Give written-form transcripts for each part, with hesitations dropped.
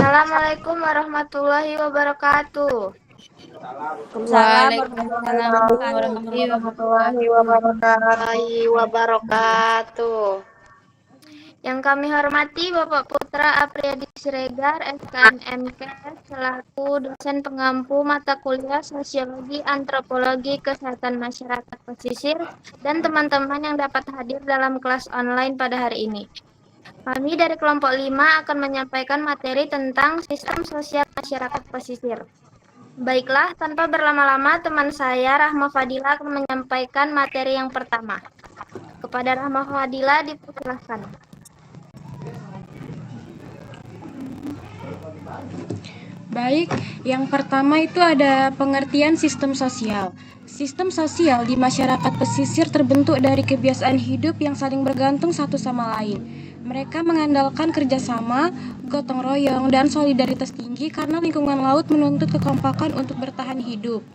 Assalamualaikum warahmatullahi wabarakatuh. Waalaikumsalam warahmatullahi wabarakatuh. Yang kami hormati Bapak Putra Apriyadi Siregar, SKNMK, selaku dosen pengampu mata kuliah Sosiologi, Antropologi, Kesehatan Masyarakat Pesisir, dan teman-teman yang dapat hadir dalam kelas online pada hari ini. Kami dari kelompok 5 akan menyampaikan materi tentang sistem sosial masyarakat pesisir. Baiklah, tanpa berlama-lama, teman saya Rahma Fadila akan menyampaikan materi yang pertama. Kepada Rahma Fadila dipersilahkan. Baik, yang pertama itu ada pengertian sistem sosial. Sistem sosial di masyarakat pesisir terbentuk dari kebiasaan hidup yang saling bergantung satu sama lain. Mereka mengandalkan kerjasama, gotong royong, dan solidaritas tinggi karena lingkungan laut menuntut kekompakan untuk bertahan hidup.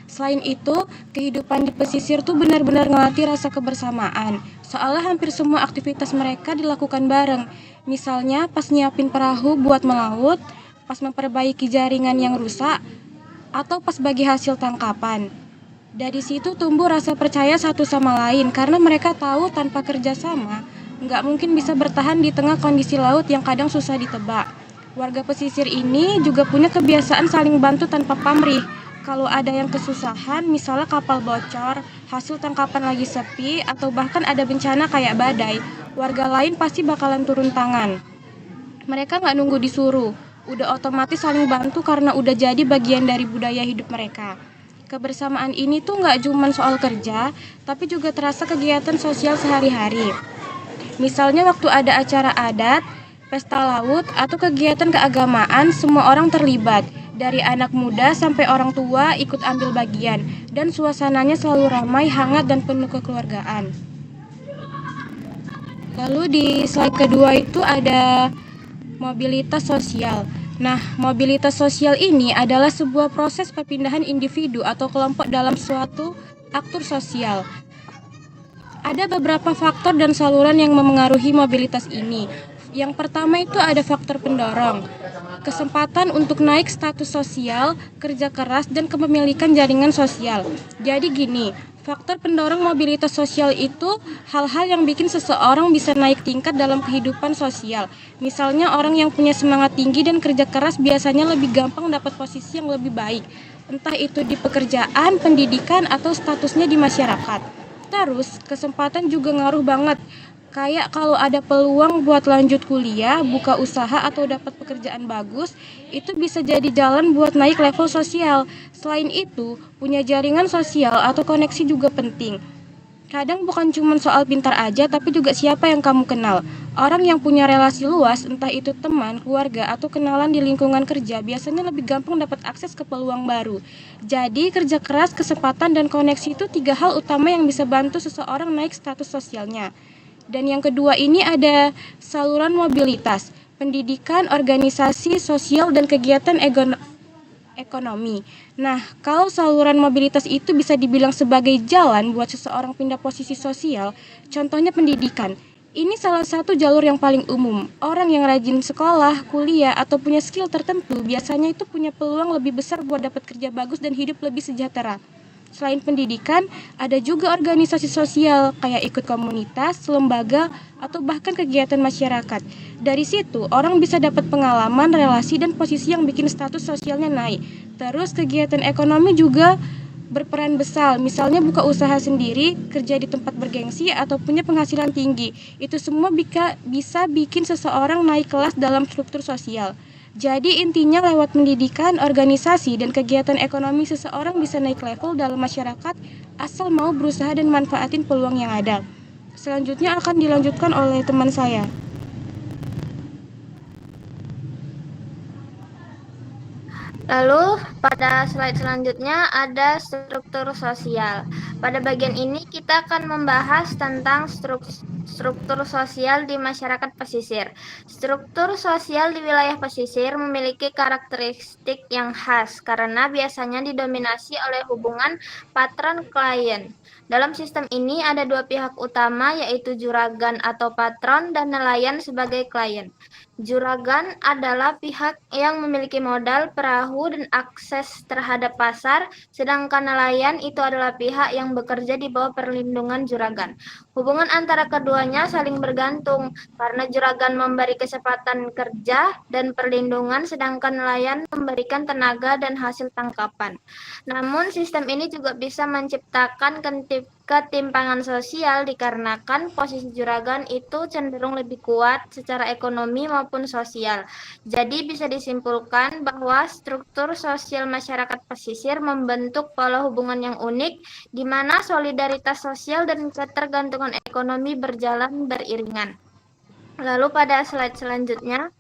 Selain itu, kehidupan di pesisir tuh benar-benar ngelatih rasa kebersamaan. Soalnya hampir semua aktivitas mereka dilakukan bareng. Misalnya pas nyiapin perahu buat melaut, pas memperbaiki jaringan yang rusak, atau pas bagi hasil tangkapan. Dari situ tumbuh rasa percaya satu sama lain karena mereka tahu tanpa kerjasama nggak mungkin bisa bertahan di tengah kondisi laut yang kadang susah ditebak. Warga pesisir ini juga punya kebiasaan saling bantu tanpa pamrih. Kalau ada yang kesusahan, misalnya kapal bocor, hasil tangkapan lagi sepi, atau bahkan ada bencana kayak badai, warga lain pasti bakalan turun tangan. Mereka nggak nunggu disuruh, udah otomatis saling bantu karena udah jadi bagian dari budaya hidup mereka. Kebersamaan ini tuh nggak cuma soal kerja, tapi juga terasa kegiatan sosial sehari-hari. Misalnya waktu ada acara adat, pesta laut, atau kegiatan keagamaan, semua orang terlibat. Dari anak muda sampai orang tua ikut ambil bagian, dan suasananya selalu ramai, hangat, dan penuh kekeluargaan. Lalu di slide kedua itu ada mobilitas sosial. Nah, mobilitas sosial ini adalah sebuah proses perpindahan individu atau kelompok dalam suatu aktor sosial. Ada beberapa faktor dan saluran yang memengaruhi mobilitas ini. Yang pertama itu ada faktor pendorong, kesempatan untuk naik status sosial, kerja keras, dan kepemilikan jaringan sosial. Jadi gini, faktor pendorong mobilitas sosial itu hal-hal yang bikin seseorang bisa naik tingkat dalam kehidupan sosial. Misalnya orang yang punya semangat tinggi dan kerja keras biasanya lebih gampang dapat posisi yang lebih baik, entah itu di pekerjaan, pendidikan, atau statusnya di masyarakat. Terus, kesempatan juga ngaruh banget. Kayak kalau ada peluang buat lanjut kuliah, buka usaha, atau dapat pekerjaan bagus, itu bisa jadi jalan buat naik level sosial. Selain itu, punya jaringan sosial atau koneksi juga penting. Kadang bukan cuma soal pintar aja, tapi juga siapa yang kamu kenal. Orang yang punya relasi luas, entah itu teman, keluarga, atau kenalan di lingkungan kerja, biasanya lebih gampang dapat akses ke peluang baru. Jadi, kerja keras, kesempatan, dan koneksi itu 3 hal utama yang bisa bantu seseorang naik status sosialnya. Dan yang kedua ini ada saluran mobilitas, pendidikan, organisasi, sosial, dan kegiatan ekonomi. Nah, kalau saluran mobilitas itu bisa dibilang sebagai jalan buat seseorang pindah posisi sosial, contohnya pendidikan. Ini salah satu jalur yang paling umum. Orang yang rajin sekolah, kuliah, atau punya skill tertentu biasanya itu punya peluang lebih besar buat dapat kerja bagus dan hidup lebih sejahtera. Selain pendidikan, ada juga organisasi sosial kayak ikut komunitas, lembaga, atau bahkan kegiatan masyarakat. Dari situ, orang bisa dapat pengalaman, relasi, dan posisi yang bikin status sosialnya naik. Terus kegiatan ekonomi juga berperan besar, misalnya buka usaha sendiri, kerja di tempat bergengsi, atau punya penghasilan tinggi. Itu semua bisa bikin seseorang naik kelas dalam struktur sosial. Jadi intinya lewat pendidikan, organisasi, dan kegiatan ekonomi seseorang bisa naik level dalam masyarakat asal mau berusaha dan manfaatin peluang yang ada. Selanjutnya akan dilanjutkan oleh teman saya. Lalu pada slide selanjutnya ada struktur sosial. Pada bagian ini kita akan membahas tentang struktur sosial di masyarakat pesisir. Struktur sosial di wilayah pesisir memiliki karakteristik yang khas karena biasanya didominasi oleh hubungan patron-klien. Dalam sistem ini ada dua pihak utama yaitu juragan atau patron dan nelayan sebagai klien. Juragan adalah pihak yang memiliki modal, perahu, dan akses terhadap pasar, sedangkan nelayan itu adalah pihak yang bekerja di bawah perlindungan juragan. Hubungan antara keduanya saling bergantung, karena juragan memberi kesempatan kerja dan perlindungan, sedangkan nelayan memberikan tenaga dan hasil tangkapan. Namun, sistem ini juga bisa menciptakan ketimpangan sosial dikarenakan posisi juragan itu cenderung lebih kuat secara ekonomi maupun sosial. Jadi bisa disimpulkan bahwa struktur sosial masyarakat pesisir membentuk pola hubungan yang unik di mana solidaritas sosial dan ketergantungan ekonomi berjalan beriringan. Lalu pada slide selanjutnya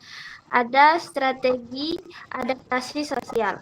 ada strategi adaptasi sosial.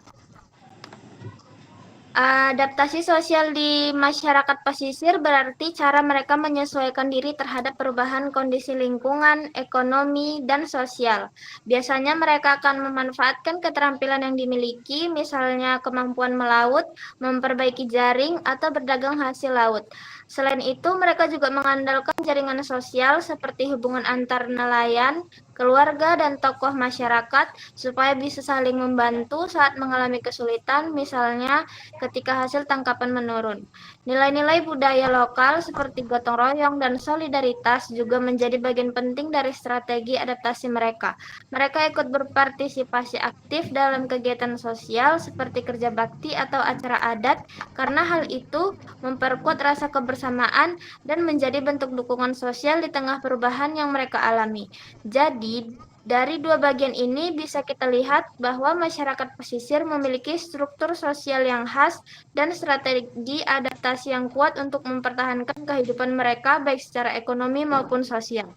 Adaptasi sosial di masyarakat pesisir berarti cara mereka menyesuaikan diri terhadap perubahan kondisi lingkungan, ekonomi, dan sosial. Biasanya mereka akan memanfaatkan keterampilan yang dimiliki, misalnya kemampuan melaut, memperbaiki jaring, atau berdagang hasil laut. Selain itu, mereka juga mengandalkan jaringan sosial seperti hubungan antar nelayan, keluarga, dan tokoh masyarakat supaya bisa saling membantu saat mengalami kesulitan, misalnya ketika hasil tangkapan menurun. Nilai-nilai budaya lokal seperti gotong royong dan solidaritas juga menjadi bagian penting dari strategi adaptasi mereka. Mereka ikut berpartisipasi aktif dalam kegiatan sosial seperti kerja bakti atau acara adat karena hal itu memperkuat rasa kebersamaan dan menjadi bentuk dukungan sosial di tengah perubahan yang mereka alami. Jadi, dari dua bagian ini bisa kita lihat bahwa masyarakat pesisir memiliki struktur sosial yang khas dan strategi adaptasi yang kuat untuk mempertahankan kehidupan mereka baik secara ekonomi maupun sosial.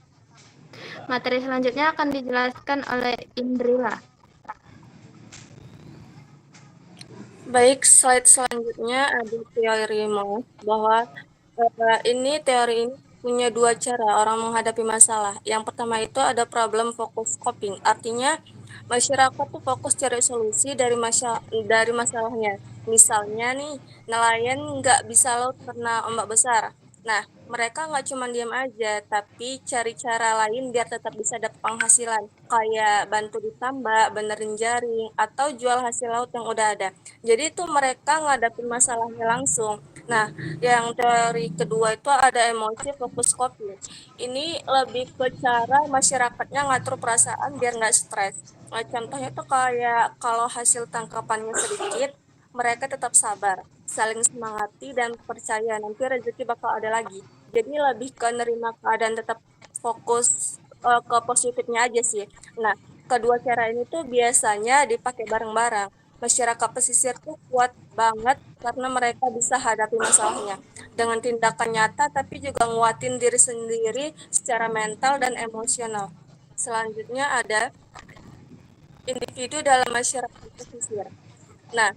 Materi selanjutnya akan dijelaskan oleh Indrila. Baik, slide selanjutnya ada teori Moss bahwa teori ini punya dua cara orang menghadapi masalah. Yang pertama itu ada problem focus coping, artinya masyarakat tuh fokus cari solusi dari masalahnya. Misalnya nih, nelayan nggak bisa laut karena ombak besar. Nah, mereka nggak cuma diam aja, tapi cari cara lain biar tetap bisa dapat penghasilan, kayak bantu ditambak, benerin jaring, atau jual hasil laut yang udah ada. Jadi itu mereka ngadapin masalahnya langsung. Nah, yang teori kedua itu ada emosi fokus coping. Ini lebih ke cara masyarakatnya ngatur perasaan biar nggak stres. Nah, contohnya tuh kayak kalau hasil tangkapannya sedikit, mereka tetap sabar, saling semangati dan percaya nanti rezeki bakal ada lagi. Jadi lebih ke nerima keadaan, tetap fokus ke positifnya aja sih. Nah, kedua cara ini tuh biasanya dipakai bareng-bareng. Masyarakat pesisir tuh kuat banget karena mereka bisa hadapi masalahnya dengan tindakan nyata tapi juga nguatin diri sendiri secara mental dan emosional. Selanjutnya ada individu dalam masyarakat pesisir. Nah,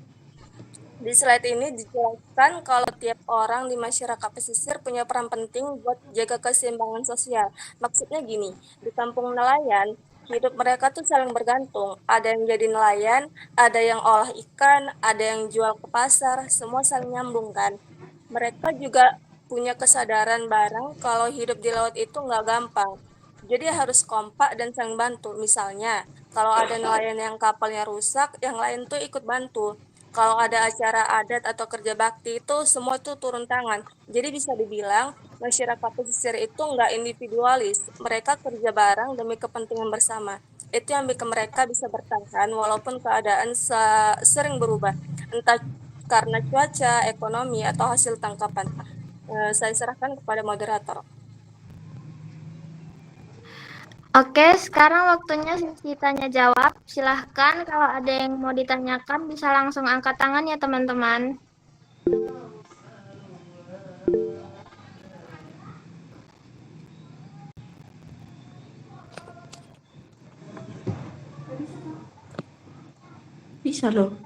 di slide ini dijelaskan kalau tiap orang di masyarakat pesisir punya peran penting buat jaga keseimbangan sosial. Maksudnya gini, di kampung nelayan, hidup mereka tuh saling bergantung. Ada yang jadi nelayan, ada yang olah ikan, ada yang jual ke pasar, semua saling nyambung kan. Mereka juga punya kesadaran bareng kalau hidup di laut itu nggak gampang. Jadi harus kompak dan saling bantu. Misalnya, kalau ada nelayan yang kapalnya rusak, yang lain tuh ikut bantu. Kalau ada acara adat atau kerja bakti itu semua tuh turun tangan. Jadi bisa dibilang masyarakat pesisir itu nggak individualis. Mereka kerja bareng demi kepentingan bersama. Itu yang bikin mereka bisa bertahan walaupun keadaan sering berubah. Entah karena cuaca, ekonomi, atau hasil tangkapan. Saya serahkan kepada moderator. Oke, sekarang waktunya sesi tanya jawab. Silahkan kalau ada yang mau ditanyakan bisa langsung angkat tangan ya teman-teman. Bisa loh.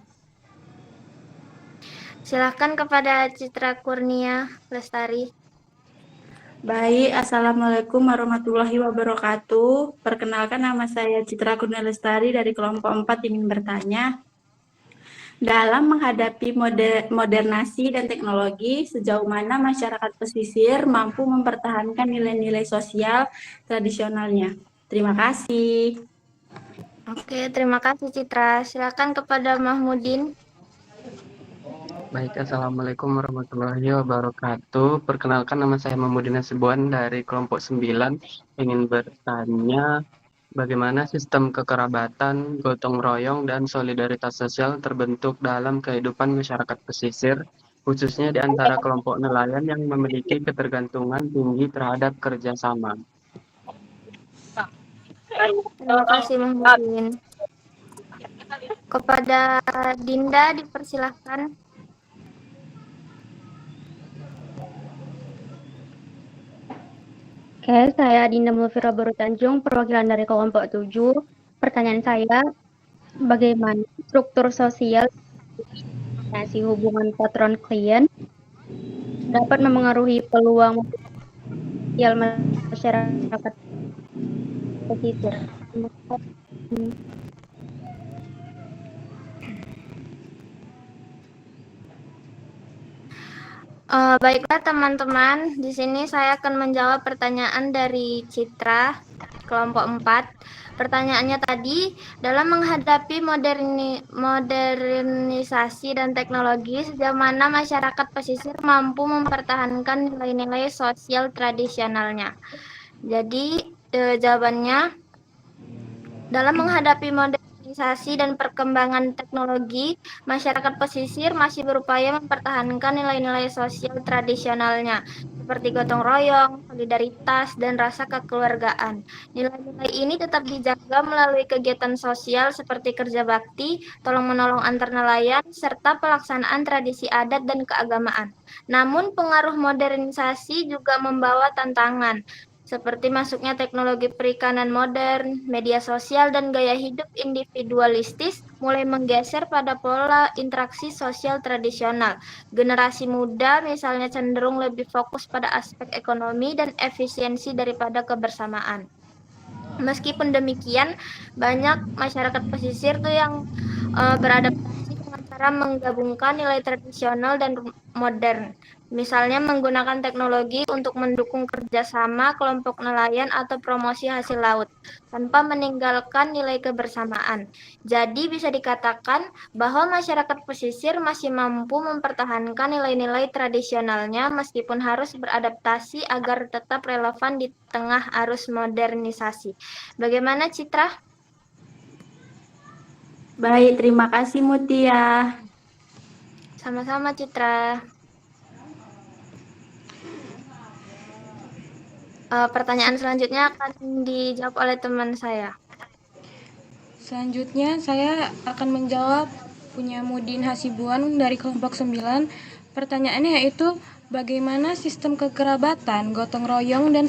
Silahkan kepada Citra Kurnia Lestari. Baik, Assalamualaikum warahmatullahi wabarakatuh. Perkenalkan, nama saya Citra Kurnia Lestari dari kelompok 4 ingin bertanya. Dalam menghadapi modernasi dan teknologi, sejauh mana masyarakat pesisir mampu mempertahankan nilai-nilai sosial tradisionalnya? Terima kasih. Oke, terima kasih Citra. Silakan kepada Mahmudin. Baik, Assalamualaikum warahmatullahi wabarakatuh. Perkenalkan, nama saya Mahmudin Hasibuan dari kelompok 9. Ingin bertanya, bagaimana sistem kekerabatan, gotong royong, dan solidaritas sosial terbentuk dalam kehidupan masyarakat pesisir, khususnya di antara kelompok nelayan yang memiliki ketergantungan tinggi terhadap kerjasama. Terima kasih Mahmudin. Kepada Dinda dipersilahkan. Oke, saya Dinda Mulfira Baru Tanjung, perwakilan dari kelompok 7. Pertanyaan saya, bagaimana struktur sosial koordinasi hubungan patron klien dapat memengaruhi peluang sosial masyarakat pesisir? Baiklah teman-teman, di sini saya akan menjawab pertanyaan dari Citra, kelompok 4. Pertanyaannya tadi, dalam menghadapi modernisasi dan teknologi, sejauh mana masyarakat pesisir mampu mempertahankan nilai-nilai sosial tradisionalnya? Jadi, jawabannya, dalam menghadapi modernisasi dan perkembangan teknologi, masyarakat pesisir masih berupaya mempertahankan nilai-nilai sosial tradisionalnya, seperti gotong royong, solidaritas, dan rasa kekeluargaan. Nilai-nilai ini tetap dijaga melalui kegiatan sosial seperti kerja bakti, tolong-menolong antar nelayan, serta pelaksanaan tradisi adat dan keagamaan. Namun, pengaruh modernisasi juga membawa tantangan, seperti masuknya teknologi perikanan modern, media sosial, dan gaya hidup individualistis mulai menggeser pada pola interaksi sosial tradisional. Generasi muda misalnya cenderung lebih fokus pada aspek ekonomi dan efisiensi daripada kebersamaan. Meskipun demikian, banyak masyarakat pesisir tuh yang beradaptasi dengan cara menggabungkan nilai tradisional dan modern. Misalnya menggunakan teknologi untuk mendukung kerjasama kelompok nelayan atau promosi hasil laut, tanpa meninggalkan nilai kebersamaan. Jadi bisa dikatakan bahwa masyarakat pesisir masih mampu mempertahankan nilai-nilai tradisionalnya meskipun harus beradaptasi agar tetap relevan di tengah arus modernisasi. Bagaimana Citra? Baik, terima kasih Mutia. Sama-sama Citra. Pertanyaan selanjutnya akan dijawab oleh teman saya. Selanjutnya saya akan menjawab punya Mudin Hasibuan dari kelompok 9. Pertanyaannya yaitu bagaimana sistem kekerabatan, gotong royong, dan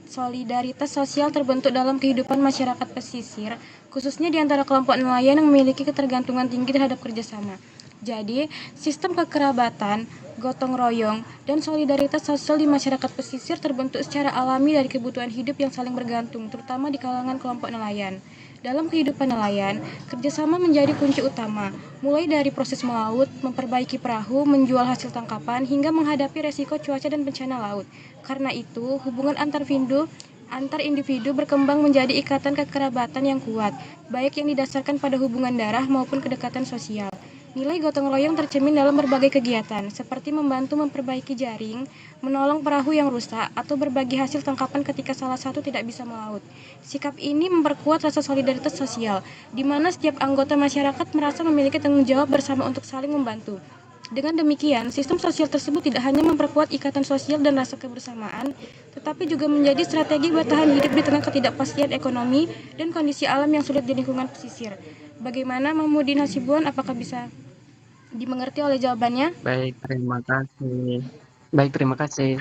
solidaritas sosial terbentuk dalam kehidupan masyarakat pesisir, khususnya di antara kelompok nelayan yang memiliki ketergantungan tinggi terhadap kerjasama. Jadi, sistem kekerabatan, gotong royong, dan solidaritas sosial di masyarakat pesisir terbentuk secara alami dari kebutuhan hidup yang saling bergantung, terutama di kalangan kelompok nelayan. Dalam kehidupan nelayan, kerjasama menjadi kunci utama, mulai dari proses melaut, memperbaiki perahu, menjual hasil tangkapan, hingga menghadapi resiko cuaca dan bencana laut. Karena itu, hubungan antar individu berkembang menjadi ikatan kekerabatan yang kuat, baik yang didasarkan pada hubungan darah maupun kedekatan sosial. Nilai gotong royong tercermin dalam berbagai kegiatan, seperti membantu memperbaiki jaring, menolong perahu yang rusak, atau berbagi hasil tangkapan ketika salah satu tidak bisa melaut. Sikap ini memperkuat rasa solidaritas sosial, di mana setiap anggota masyarakat merasa memiliki tanggung jawab bersama untuk saling membantu. Dengan demikian, sistem sosial tersebut tidak hanya memperkuat ikatan sosial dan rasa kebersamaan, tetapi juga menjadi strategi bertahan hidup di tengah ketidakpastian ekonomi dan kondisi alam yang sulit di lingkungan pesisir. Bagaimana Mahmudin Hasibuan, apakah bisa dimengerti oleh jawabannya? Baik, terima kasih.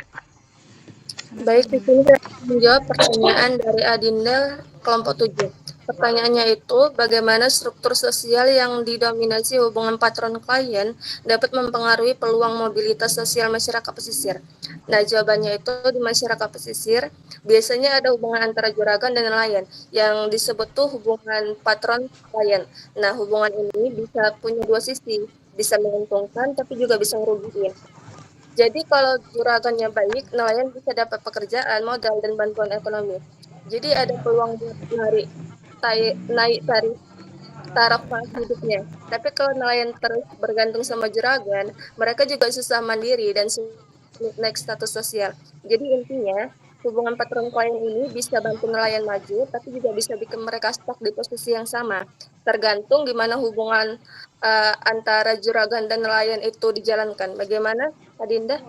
Baik, di sini saya akan menjawab pertanyaan dari Adinda kelompok 7. Pertanyaannya itu, bagaimana struktur sosial yang didominasi hubungan patron klien dapat mempengaruhi peluang mobilitas sosial masyarakat pesisir? Nah, jawabannya itu di masyarakat pesisir biasanya ada hubungan antara juragan dan nelayan yang disebut tuh hubungan patron klien. Nah, hubungan ini bisa punya dua sisi, bisa menguntungkan tapi juga bisa merugikan. Jadi kalau juragannya baik, nelayan bisa dapat pekerjaan, modal, dan bantuan ekonomi. Jadi ada peluang buat menarik naik taraf hidupnya. Tapi kalau nelayan terus bergantung sama juragan, mereka juga susah mandiri dan sulit naik status sosial. Jadi intinya, hubungan patron klien ini bisa bantu nelayan maju, tapi juga bisa bikin mereka stuck di posisi yang sama. Tergantung gimana hubungan antara juragan dan nelayan itu dijalankan. Bagaimana, Adinda?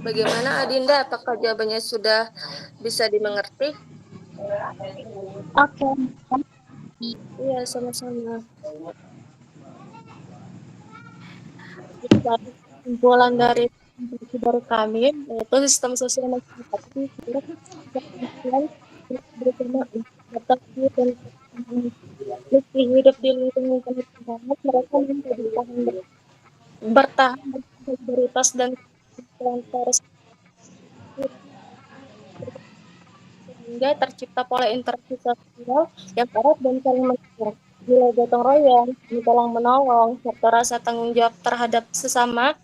Bagaimana, Adinda? Apakah jawabannya sudah bisa dimengerti? Oke. Iya, sama-sama. Kesimpulan dari kami, yaitu sistem sosial masyarakat ini bersama adaptasi dan meski hidup di lingkungan kebencanaan, mereka menjadi bertahan solidaritas dan solidaritas sehingga tercipta pola interaksi sosial yang erat dan saling mengenal. Nilai gotong royong, tolong menolong, serta rasa tanggung jawab terhadap sesama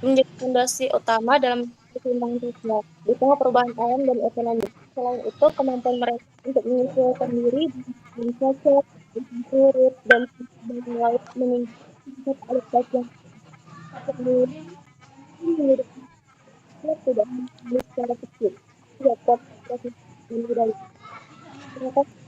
menjadi fondasi utama dalam keseimbangan sosial di tengah perubahan alam dan ekonomi. Selain itu, kemampuan mereka untuk menyesuaikan diri dengan sosial, turut dan lain meningkatkan kualitas yang tidak hanya secara kecil, tidak dapat budaya. Terima kasih.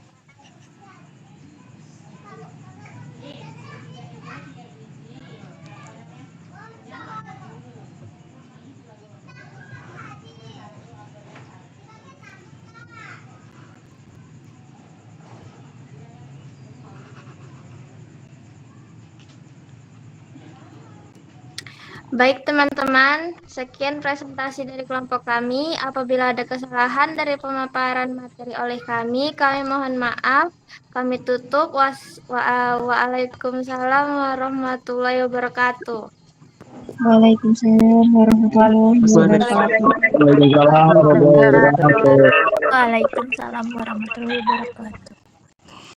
Baik teman-teman, sekian presentasi dari kelompok kami. Apabila ada kesalahan dari pemaparan materi oleh kami mohon maaf. Kami tutup. Waalaikumsalam warahmatullahi wabarakatuh. Waalaikumsalam warahmatullahi wabarakatuh. Waalaikumsalam warahmatullahi wabarakatuh. Waalaikumsalam warahmatullahi wabarakatuh.